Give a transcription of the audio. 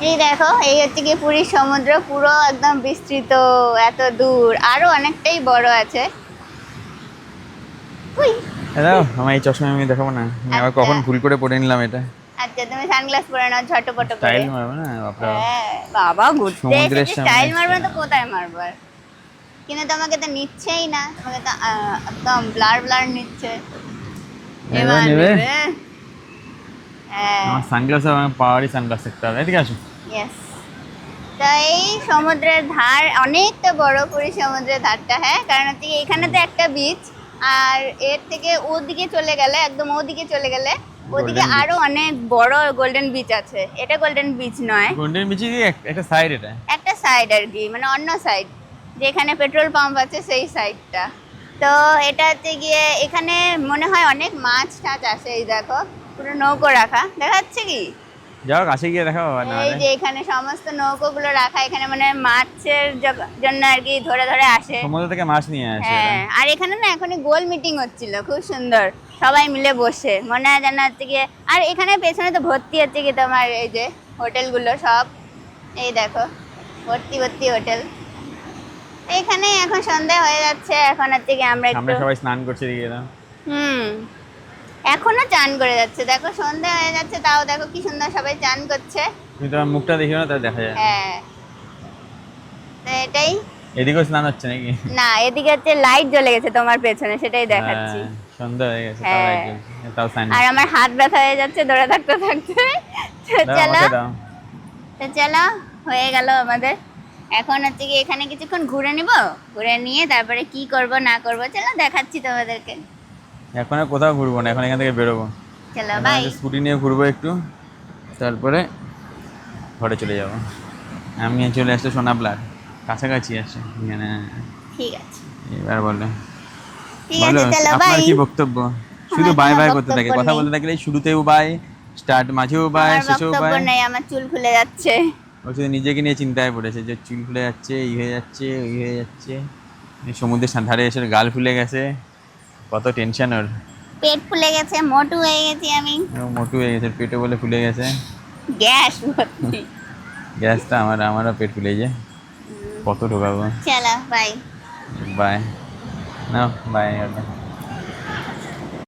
এই দেখো, এই হচ্ছে কি পুরীর সমুদ্র, পুরো একদম বিস্তৃত, এত দূর, আরো অনেকটাই বড় আছে। উই, দাও আমার এই চশমা আমি দেখাবো না, আমি আবার আচ্ছা কখন ভুল করে পরে নিলাম এটা। আচ্ছা, তুমি সানগ্লাস পরে নাও ঝটপট করে। স্টাইল মারবে না বাপরা। হ্যাঁ বাবা, ঘুরতে সমুদ্রের এসেছি, সামনে স্টাইল মারবে না তো কোথায় মারবার। কিন্তু তোমাকে তো নিচ্ছেই না, তোমাকে তো একদম ব্লার ব্লার নিচ্ছে। এবার এবার নেবে। নেবে। হ্যাঁ। আমার সানগ্লাস, আমার পাওয়ারই সানগ্লাস একটা হবে, এদিকে আসো। ইয়েস। তা এই সমুদ্রের ধার অনেকটা বড়, পুরী সমুদ্রের ধারটা, হ্যাঁ, কারণ হচ্ছে কি এখানে তো একটা বিচ, আর এর থেকে ওদিকে চলে গেলে, একদম ওদিকে চলে গেলে ওদিকে গোল্ডেন বিচ। আরো অনেক বড় গোল্ডেন বিচ আছে। এটা গোল্ডেন বিচ নয়, গোল্ডেন বিচের একটা সাইড এটা। একটা সাইড আর কি, মানে অন্য সাইড, যেখানে পেট্রোল পাম্প আছে সেই সাইডটা। তো এটা হচ্ছে গিয়ে এখানে মনে হয় অনেক মাছ টাছ আসে। এই দেখো, পুরো নৌকো রাখা দেখা যাচ্ছে কি। যাও কাছে গিয়ে দেখাও এই নাহলে। যে এখানে সমস্ত নৌকোগুলো রাখা, এখানে মানে মাছের জন্য আর কি ধরে ধরে আসে। সমুদ্র থেকে মাছ নিয়ে আসে এরা। হ্যাঁ, আর এখানে না এখনই গোল মিটিং হচ্ছিল, খুব সুন্দর, সবাই মিলে বসে, মনে হয় যেন হচ্ছে গিয়ে। আর এখানে পেছনে তো ভর্তি হচ্ছে কি তোমার এই যে হোটেলগুলো সব, এই দেখো ভর্তি ভর্তি হোটেল। এখানে এখন সন্ধ্যা হয়ে যাচ্ছে, এখন হচ্ছে কি আমরা সামনে একটু। সবাই স্নান করছে এদিকে দাও। হুম, এখনো চান করে যাচ্ছে, দেখো সন্ধ্যা হয়ে যাচ্ছে, তাও দেখো কি সুন্দর সবাই চান করছে। তুমি তোমার মুখটা দেখিও না, তাই দেখা যায় না। হ্যাঁ, তো এটাই। এদিকেও স্নান হচ্ছে নাকি? না, এদিকে হচ্ছে লাইট জ্বলে গেছে তোমার পেছনে, সেটাই দেখাচ্ছি। হ্যাঁ, সন্ধ্যা হয়ে গেছে, তাও হ্যাঁ, লাইট জ্বলছে, তাও স্নান আর হচ্ছে। আমার হাত ব্যথা হয়ে যাচ্ছে দৌড়ে থাকতে থাকতে। তো দাও চলো, আমাকে দাও। তো চলো, হয়ে গেল আমাদের। এখন হচ্ছে কি এখানে কিছুক্ষণ ঘুরে নিব, ঘুরে নিয়ে তারপরে কি করব না করব চলো দেখাচ্ছি তোমাদেরকে। এখন আর কোথাও ঘুরবো না, এখন এখান থেকে বেরোবো। চলো এখন বাই। স্কুটি নিয়ে ঘুরবো একটু, তারপরে ঘরে চলে যাব। আমি চলে আসছি সোনাবলার কাছাকাছি আছে এখানে। ঠিক আছে, এবার বলো, ঠিক বলো আছে, চলো আপনার বাই। কি বক্তব্য? শুধু আমার বাই কোনো বাই করতে থাকে, বক্তব্য কথা নেই, বলতে থাকলে শুরুতেও বাই, স্টার্ট মাঝেও বাই, আমার শেষেও বক্তব্য বাই। নেই, আমার চুল খুলে যাচ্ছে। ও শুধু নিজেকে নিয়ে চিন্তায় পড়েছে যে চুল ফুলে যাচ্ছে, এই হয়ে যাচ্ছে, ওই হয়ে যাচ্ছে। এই সমুদ্রের ধারে এসে গাল ফুলে গেছে, কত টেনশন ওর। পেট ফুলে গেছে, মোটু হয়ে গেছি আমি। ও মোটু হয়ে গেছে, পেটে বলে ফুলে গেছে। গ্যাস ভর্তি। গ্যাসটা আমারও পেট ফুলে যায়, কত ঢোকাবো। চলো বাই। By, now by.